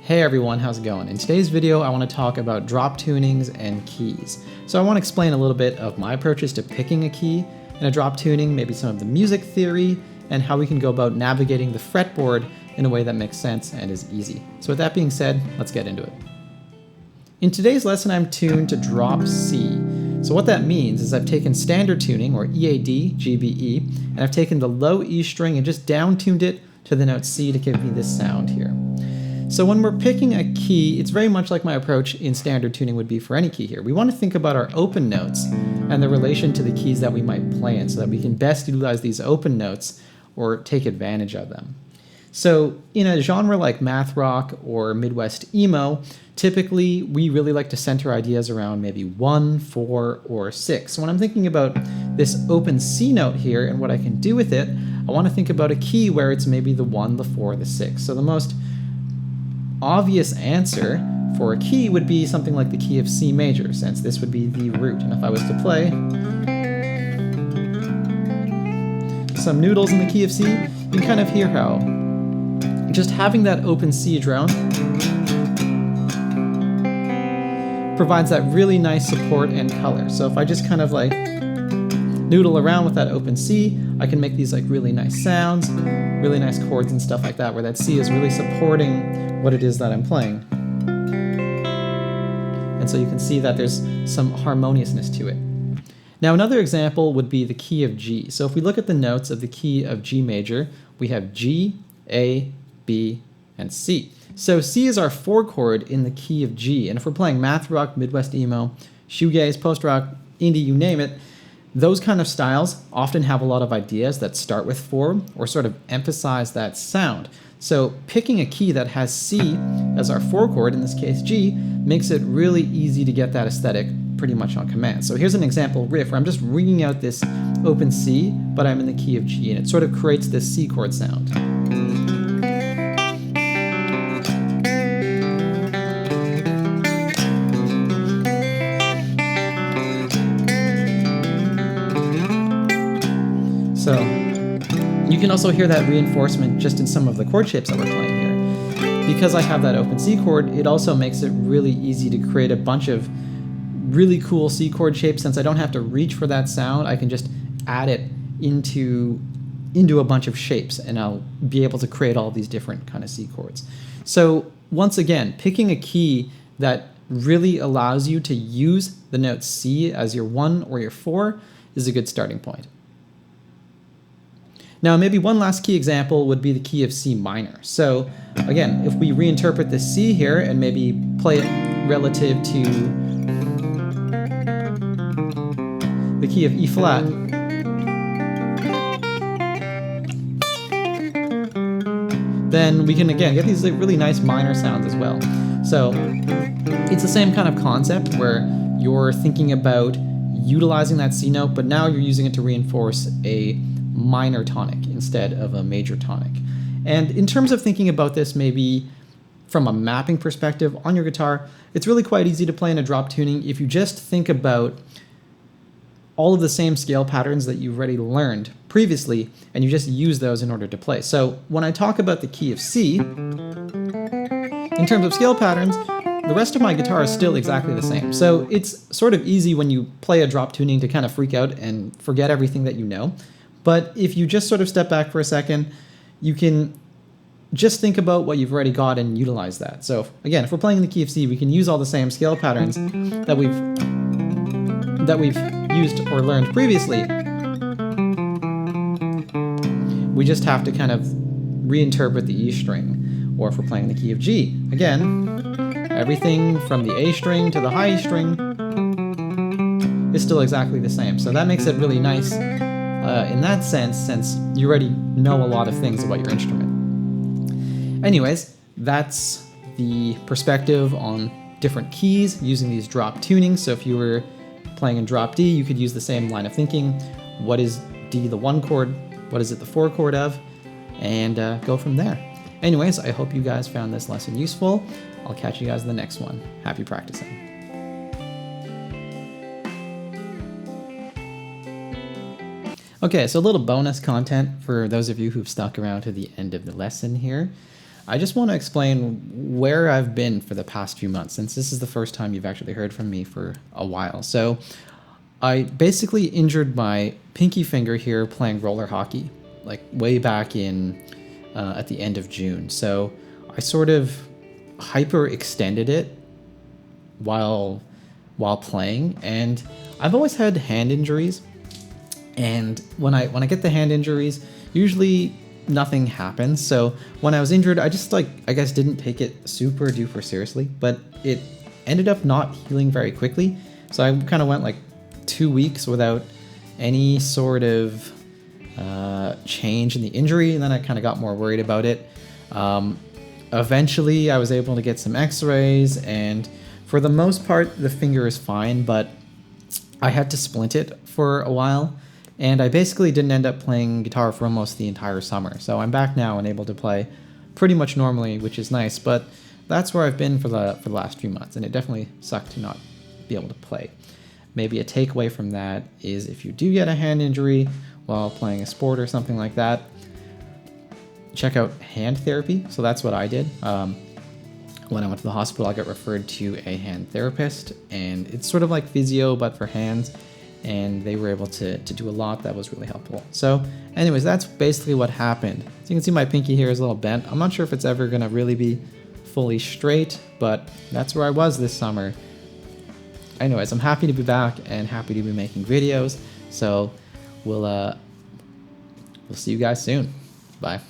Hey everyone, how's it going? In today's video, I want to talk about drop tunings and keys. So I want to explain a little bit of my approaches to picking a key in a drop tuning, maybe some of the music theory, and how we can go about navigating the fretboard in a way that makes sense and is easy. So with that being said, let's get into it. In today's lesson, I'm tuned to drop C. So what that means is I've taken standard tuning, or EAD, GBE, and I've taken the low E string and just down-tuned it to the note C to give me this sound here. So when we're picking a key, it's very much like my approach in standard tuning would be for any key here. We want to think about our open notes and the relation to the keys that we might play in so that we can best utilize these open notes or take advantage of them. So in a genre like math rock or Midwest emo, typically we really like to center ideas around maybe 1, 4, or 6. So when I'm thinking about this open C note here and what I can do with it, I want to think about a key where it's maybe the 1, the 4, the 6. So the most obvious answer for a key would be something like the key of C major, since this would be the root. And if I was to play some noodles in the key of C, you can kind of hear how just having that open C drone provides that really nice support and color. So if I just kind of like noodle around with that open C, I can make these like really nice sounds, really nice chords and stuff like that, where that C is really supporting what it is that I'm playing. And so you can see that there's some harmoniousness to it. Now another example would be the key of G. So if we look at the notes of the key of G major, we have G, A, B, and C. So C is our 4 chord in the key of G, and if we're playing math rock, Midwest emo, shoegaze, post-rock, indie, you name it, those kind of styles often have a lot of ideas that start with 4 or sort of emphasize that sound. So picking a key that has C as our 4 chord, in this case G, makes it really easy to get that aesthetic pretty much on command. So here's an example riff where I'm just ringing out this open C, but I'm in the key of G, and it sort of creates this C chord sound. So you can also hear that reinforcement just in some of the chord shapes that we're playing here. Because I have that open C chord, it also makes it really easy to create a bunch of really cool C chord shapes. Since I don't have to reach for that sound, I can just add it into a bunch of shapes, and I'll be able to create all these different kind of C chords. So once again, picking a key that really allows you to use the note C as your 1 or your 4 is a good starting point. Now, maybe one last key example would be the key of C minor. So again, if we reinterpret the C here and maybe play it relative to the key of E flat, then we can again get these like really nice minor sounds as well. So it's the same kind of concept where you're thinking about utilizing that C note, but now you're using it to reinforce a minor tonic instead of a major tonic. And in terms of thinking about this maybe from a mapping perspective on your guitar, it's really quite easy to play in a drop tuning if you just think about all of the same scale patterns that you've already learned previously, and you just use those in order to play. So when I talk about the key of C, in terms of scale patterns, the rest of my guitar is still exactly the same. So it's sort of easy when you play a drop tuning to kind of freak out and forget everything that you know. But if you just sort of step back for a second, you can just think about what you've already got and utilize that. So again, if we're playing in the key of C, we can use all the same scale patterns that we've used or learned previously. We just have to kind of reinterpret the E string. Or if we're playing the key of G, again, everything from the A string to the high E string is still exactly the same. So that makes it really nice in that sense, since you already know a lot of things about your instrument. Anyways, that's the perspective on different keys using these drop tunings. So if you were playing in drop D, you could use the same line of thinking. What is D the 1 chord? What is it the 4 chord of? And go from there. Anyways, I hope you guys found this lesson useful. I'll catch you guys in the next one. Happy practicing. Okay, so a little bonus content for those of you who've stuck around to the end of the lesson here. I just want to explain where I've been for the past few months, since this is the first time you've actually heard from me for a while. So I basically injured my pinky finger here playing roller hockey, like way back in at the end of June. So I sort of hyperextended it while playing, and I've always had hand injuries. And when I get the hand injuries, usually nothing happens. So when I was injured, I just I guess didn't take it super duper seriously, but it ended up not healing very quickly. So I kind of went like 2 weeks without any sort of change in the injury, and then I kind of got more worried about it. Eventually I was able to get some x-rays, and for the most part the finger is fine, but I had to splint it for a while, and I basically didn't end up playing guitar for almost the entire summer. So I'm back now and able to play pretty much normally, which is nice, but that's where I've been for the last few months, and it definitely sucked to not be able to play. Maybe a takeaway from that is, if you do get a hand injury while playing a sport or something like that, check out hand therapy. So that's what I did. When I went to the hospital, I got referred to a hand therapist, and it's sort of like physio, but for hands, and they were able to do a lot that was really helpful. So anyways, that's basically what happened. So you can see my pinky here is a little bent. I'm not sure if it's ever gonna really be fully straight, but that's where I was this summer. Anyways, I'm happy to be back and happy to be making videos. So we'll see you guys soon. Bye.